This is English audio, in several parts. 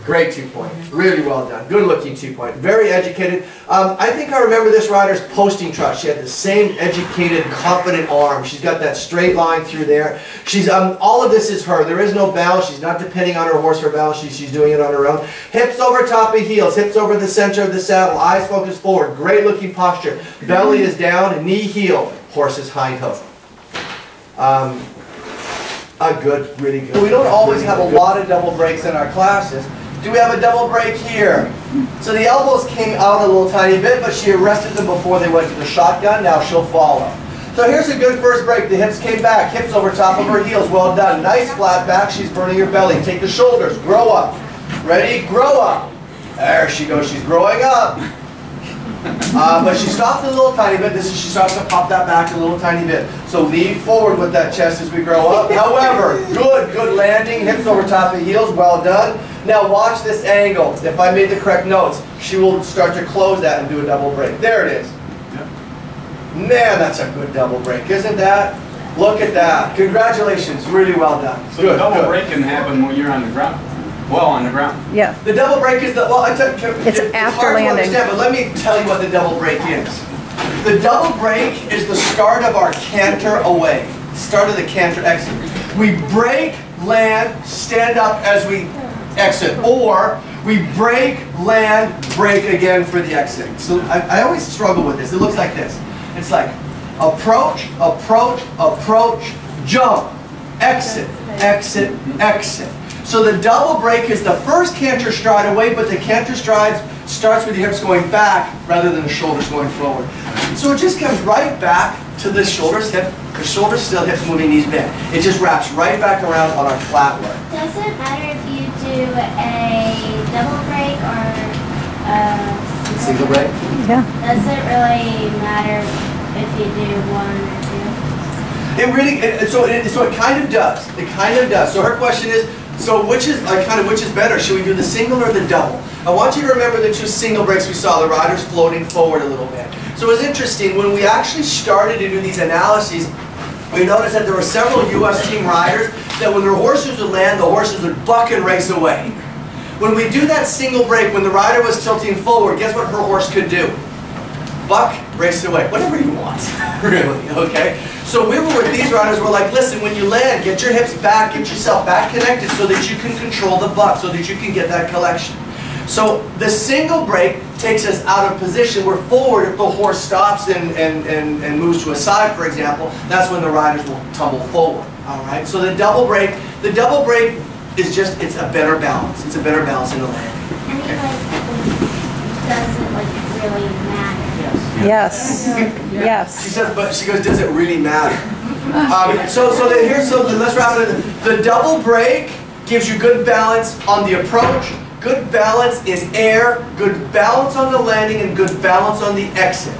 Great 2-point. Really well done. Good looking 2-point. Very educated. I think I remember this rider's posting trot. She had the same educated, confident arm. She's got that straight line through there. She's all of this is her. There is no balance. She's not depending on her horse for balance. She's doing it on her own. Hips over top of heels. Hips over the center of the saddle. Eyes focused forward. Great looking posture. Belly is down. Knee heel. Horse's hind hoof. Good. Really good. We don't always have a lot of double breaks in our classes. Do we have a double break here? So the elbows came out a little tiny bit, but she arrested them before they went to the shotgun. Now she'll follow. So here's a good first break. The hips came back. Hips over top of her heels. Well done. Nice flat back. She's burning her belly. Take the shoulders. Grow up. Ready? Grow up. There she goes. She's growing up. But she stopped a little tiny bit. She starts to pop that back a little tiny bit. So lean forward with that chest as we grow up. However, good landing. Hips over top of heels. Well done. Now watch this angle. If I made the correct notes, she will start to close that and do a double break. There it is. Yep. Man, that's a good double break, isn't that? Look at that. Congratulations. Really well done. So the double break can happen when you're on the ground. Well, on the ground. Yeah. The double break is the, well, it's after landing. But let me tell you what the double break is. The double break is the start of our canter away. Start of the canter exit. We break, land, stand up as we exit. Or we break, land, break again for the exit. So I always struggle with this. It looks like this. It's like approach, approach, approach, jump, exit, exit, exit. So the double break is the first canter stride away, but the canter stride starts with the hips going back rather than the shoulders going forward. So it just comes right back to the shoulders, hip, the shoulders still, hips moving, knees bent. It just wraps right back around on our flat work. Does it matter if you do a double break or a single break? Yeah. Does it really matter if you do one or two? It really, so it kind of does. It kind of does. So her question is, so which is which is better? Should we do the single or the double? I want you to remember the two single breaks we saw, the riders floating forward a little bit. So it was interesting, when we actually started to do these analyses, we noticed that there were several US team riders that when their horses would land, the horses would buck and race away. When we do that single break, when the rider was tilting forward, guess what her horse could do? Buck, race away, whatever he wants, really, okay? So we were with these riders, we're like, listen, when you land, get your hips back, get yourself back connected so that you can control the buck, so that you can get that collection. So the single break takes us out of position. We're forward if the horse stops and moves to a side, for example, that's when the riders will tumble forward, all right? So the double break is just, it's a better balance. It's a better balance in the landing. I mean, does it really matter? Yes. Yes. She says, but she goes, does it really matter? So let's wrap it up. The double break gives you good balance on the approach, good balance in air, good balance on the landing, and good balance on the exit.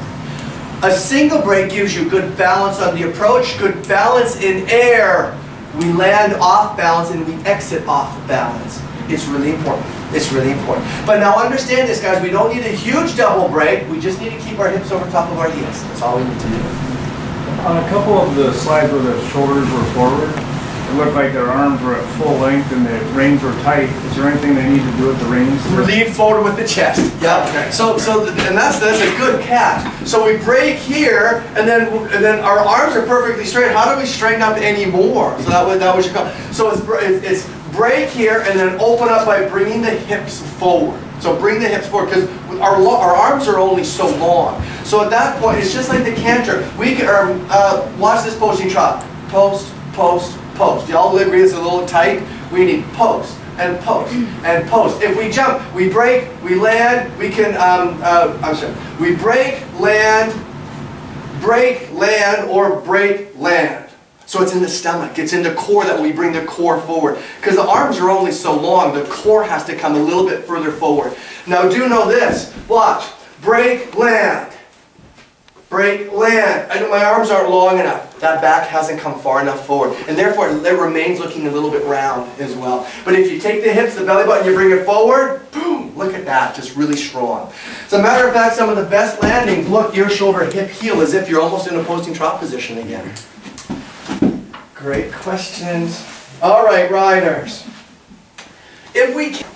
A single break gives you good balance on the approach, good balance in air. We land off balance and we exit off balance. It's really important. It's really important. But now understand this, guys. We don't need a huge double break. We just need to keep our hips over top of our heels. That's all we need to do. On a couple of the slides where the shoulders were forward, it looked like their arms were at full length and the reins were tight. Is there anything they need to do with the reins? Lean forward with the chest. Yep. Okay. And that's a good catch. So we break here, and then our arms are perfectly straight. How do we straighten up any more? So that was your call. So it's break here, and then open up by bringing the hips forward. So bring the hips forward, because our arms are only so long. So at that point, it's just like the canter. We can watch this posting trot. Post, post, post. Do y'all agree it's a little tight? We need post and post and post. If we jump, we break, we land. We can. We break, land, or break, land. So it's in the stomach, it's in the core that we bring the core forward. Because the arms are only so long, the core has to come a little bit further forward. Now do know this, watch, break, land, break, land. I know my arms aren't long enough. That back hasn't come far enough forward. And therefore it remains looking a little bit round as well. But if you take the hips, the belly button, you bring it forward, boom, look at that, just really strong. As a matter of fact, some of the best landings, look, ear, shoulder, hip, heel, as if you're almost in a posting trot position again. Great questions. All right, riders. If we can,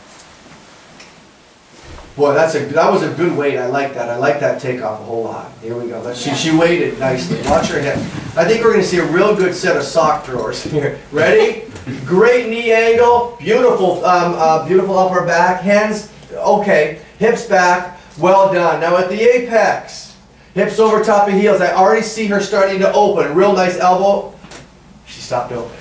Boy, that was a good weight. I like that. I like that takeoff a whole lot. Here we go. She weighted nicely. Watch her hip. I think we're going to see a real good set of sock drawers here. Ready? Great knee angle. Beautiful, beautiful upper back. Hands, okay. Hips back. Well done. Now at the apex, hips over top of heels. I already see her starting to open. Real nice elbow. She stopped opening.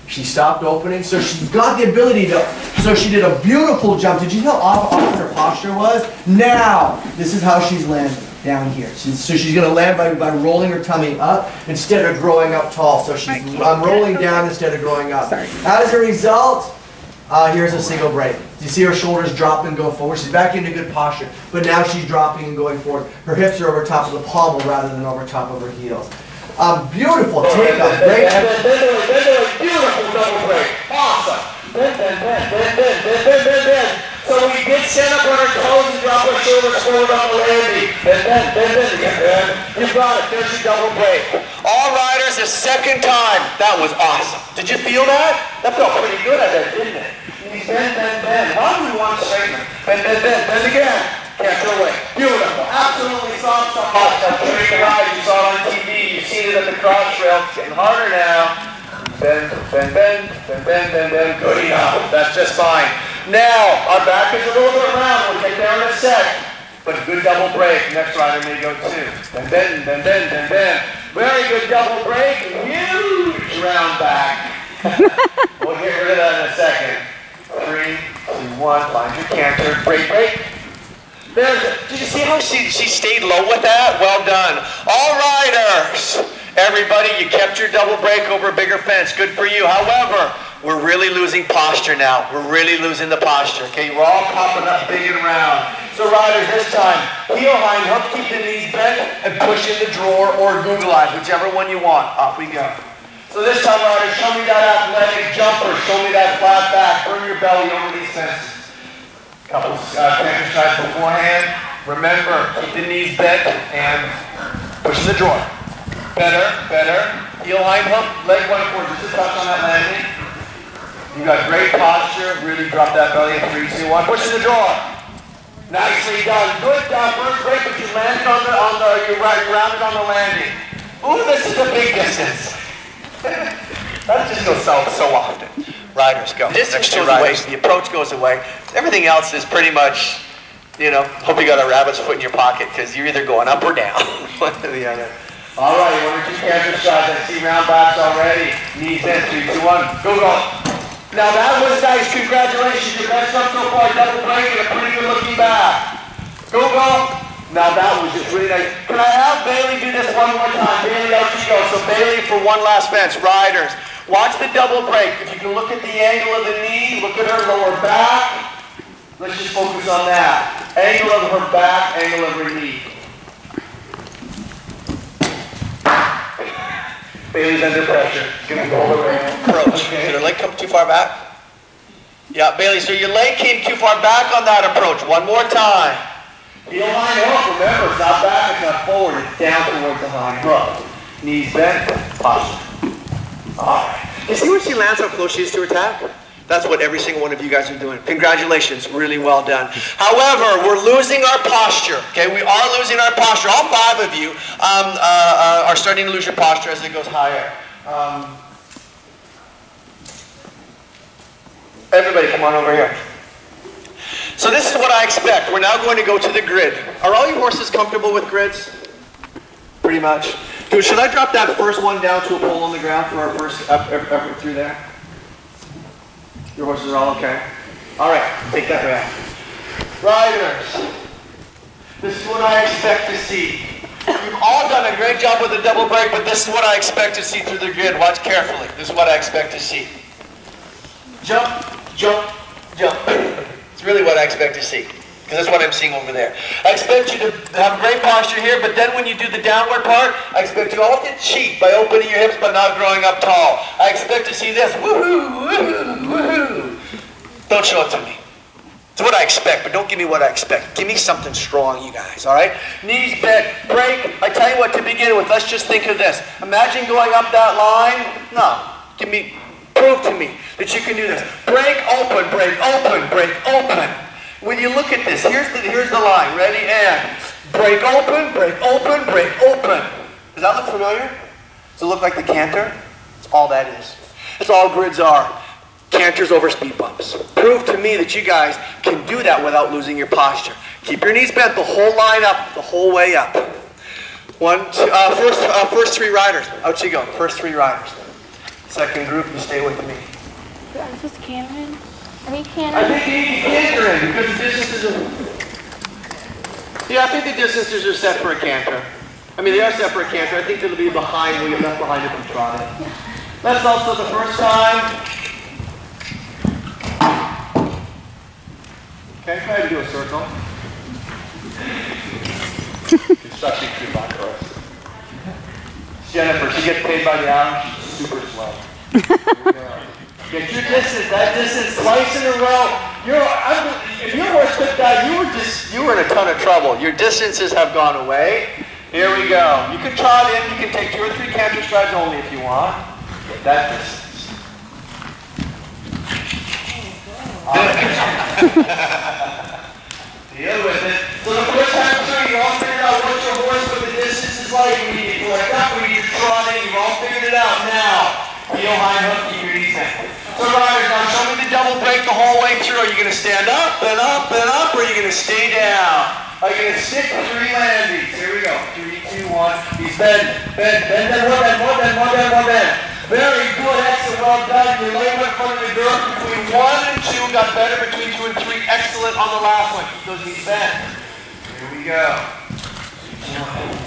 She stopped opening, so she's got the ability to, so she did a beautiful jump. Did you know how off her posture was? Now, this is how she's landing, down here. So she's going to land by rolling her tummy up instead of growing up tall. So she's rolling down instead of growing up. As a result, here's a single break. Do you see her shoulders drop and go forward? She's back into good posture, but now she's dropping and going forward. Her hips are over top of the pommel rather than over top of her heels. Beautiful takeoff, great. Beautiful double break. Awesome. So we did stand up on our toes and drop our shoulders forward on the landing. You got it. There's your double break. All riders, the second time. That was awesome. Did you feel that? That felt pretty good, I bet, didn't it? Bend. How do we want to straighten? Bend again. Can't away. Beautiful. Absolutely soft. Training ride. You saw it on TV. You've seen it at the cross trail. It's getting harder now. Bend. Good enough. That's just fine. Now, our back is a little bit round. We'll take down in a sec. But good double break. Next rider may go too. Bend. Very good double break. Huge round back. We'll get rid of that in a second. 3, 2, 1. Find your canter. Break. Did you see how she stayed low with that? Well done. All riders, everybody, you kept your double break over a bigger fence. Good for you. However, we're really losing posture now. We're really losing the posture. Okay, we're all popping up big and round. So riders, this time, heel hind hook, keep the knees bent, and push in the drawer or Google eyes, whichever one you want. Off we go. So this time, riders, show me that athletic jumper. Show me that flat back. Bring your belly over these fences. Couple canter strides beforehand. Remember, keep the knees bent and push the drawer. Better. Heel hind hook, leg one forward. Just a touch on that landing. You got great posture. Really drop that belly in 3, 2, 1. Push in the drawer. Nicely done. Good job. First break, but you landed you rounded on the landing. Ooh, this is a big distance. That just goes so often. Riders go. Distance goes away. The approach goes away. Everything else is pretty much, hope you got a rabbit's foot in your pocket because you're either going up or down. One or the other. All right, 1 or 2 canter strides. I see round backs already. Knees in. 3, 2, 1. Go. Now that was nice. Congratulations. Your best up so far. Double break and a pretty good looking back. Go. Now that was just really nice. Can I have Bailey do this one more time? Bailey, out you go. So Bailey for one last fence. Riders, watch the double break. If you can look at the angle of the knee, look at her lower back. Let's just focus on that. Angle of her back, angle of her knee. Bailey's under pressure. Gonna go over and approach. Did her leg come too far back? Yeah, Bailey, so your leg came too far back on that approach. One more time. Heel hind hook, remember, it's not back, it's not forward, it's down towards the hind hook. Knees bent, posture. All right. You see when she lands how close she is to attack? That's what every single one of you guys are doing. Congratulations, really well done. However, we're losing our posture, okay? We are losing our posture. All 5 of you are starting to lose your posture as it goes higher. Everybody come on over here. So this is what I expect. We're now going to go to the grid. Are all your horses comfortable with grids? Pretty much. Dude, should I drop that first one down to a pole on the ground for our first effort through there? Your horses are all okay? All right, take that back. Riders, this is what I expect to see. You've all done a great job with the double break, but this is what I expect to see through the grid. Watch carefully. This is what I expect to see. Jump. It's really what I expect to see, because that's what I'm seeing over there. I expect you to have great posture here, but then when you do the downward part, I expect you all to cheat by opening your hips but not growing up tall. I expect to see this. Woohoo. Don't show it to me. It's what I expect, but don't give me what I expect. Give me something strong, you guys, all right? Knees bent, break. I tell you what, to begin with, let's just think of this. Imagine going up that line. No, prove to me that you can do this. Break open, break open, break open. When you look at this, here's the line. Ready? And break open, break open, break open. Does that look familiar? Does it look like the canter? That's all that is. That's all grids are. Canters over speed bumps. Prove to me that you guys can do that without losing your posture. Keep your knees bent the whole line up, the whole way up. First three riders. Out you go. First three riders. Second group, you stay with me. Is this Cameron? Are we I Cameron? think you need to canter in because the distances are... Yeah, I think the distances are set for a canter. I mean, they are set for a canter. I think it'll be behind, we'll get left behind if we trot it. That's also the first time. Okay, try to do a circle. Constructing too much for us. Jennifer, she gets paid by the hour. She's super slow. Get your distance. That distance twice in a row. If you were a good guy, you were in a ton of trouble. Your distances have gone away. Here we go. You can trot in. You can take 2 or 3 canter strides only if you want. Get that distance. Deal with it. So the first time through, you all figured out what your horse with the distance is like. We need to go like that. We need to trot in. You've all figured it out. Now, heel, hind hook, keep your knees bent. So riders, now show me the double break the whole way through. Are you going to stand up and up and up, or are you going to stay down? Are you going to stick to 3 landings? Here we go. 3, 2, 1. He's bend, bend, bend, bend, more bend, more bend, more bend, more bend. Very good, excellent, well done. Your leg went from the girth between 1 and 2, got better between 2 and 3. Excellent on the last one. Keep those knees bent. Here we go.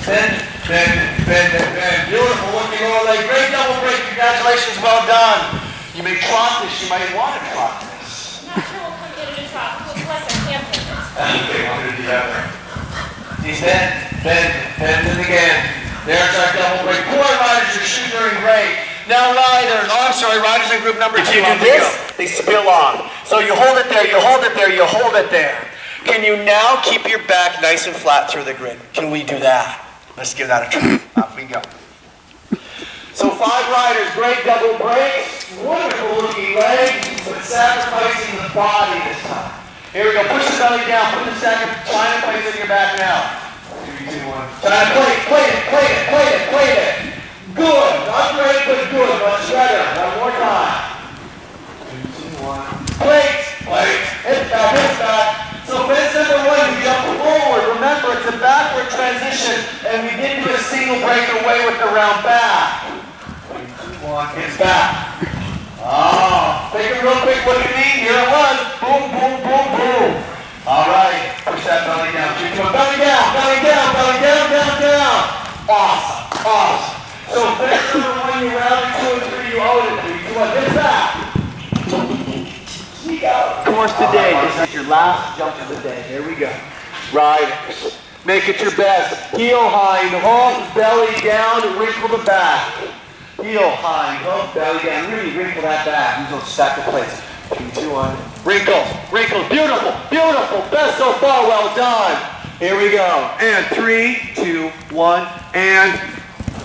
Bend, bend, bend, bend, bend. Beautiful, looking lower leg. Great double break. Congratulations, well done. You may trot this. You might want to trot this. Not sure we'll come get it a trot. Plus I can't take this. Okay, one or the other. Knees bend, bend, bend, and again. There's our double break. Boy, riders, your shoes are doing great. Now riders, riders in group number 2. If you do this, they spill off. So you hold it there, you hold it there, you hold it there. Can you now keep your back nice and flat through the grid? Can we do that? Let's give that a try. Off we go. So 5 riders, great double break. Wonderful looking leg, but sacrificing the body this time. Here we go, push the belly down, put the second China place in your back now. 3, 2, 1. China plate, plate it, plate it, plate it, plate it. Good, not great, but good, much better. One more time. 2, 2, 1. Plate, plate, hip back. So fence number 1, we jump forward. Remember, it's a backward transition, and we did do a single break away with the round back. 3, 2, 1, hips back. Oh, take a real quick look at me. Here it was. Boom, boom, boom, boom. All right, push that belly down. Belly down, belly down, belly down, down, down. Awesome, awesome. So fence number 1, you rounded 2 and 3, you owed it. 3, 2, 1, hips back. Course today, this is your last jump of the day. Here we go. Riders, make it your best. Heel, hind, hook, belly down, and wrinkle the back. Heel, hind, hook, belly down. Really wrinkle that back. Use those stack of plates. 3, 2, 1. Wrinkles, wrinkles. Beautiful, beautiful. Best so far. Well done. Here we go. And 3, 2, 1, and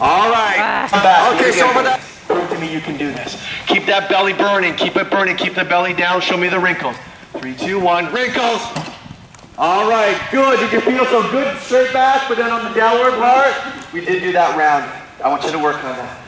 all right. Come back. Okay, so over that. Prove to me you can do this. Keep that belly burning. Keep it burning. Keep the belly down. Show me the wrinkles. 3, 2, 1. Wrinkles. All right. Good. Did you feel so good straight back, but then on the downward part? We did do that round. I want you to work on that.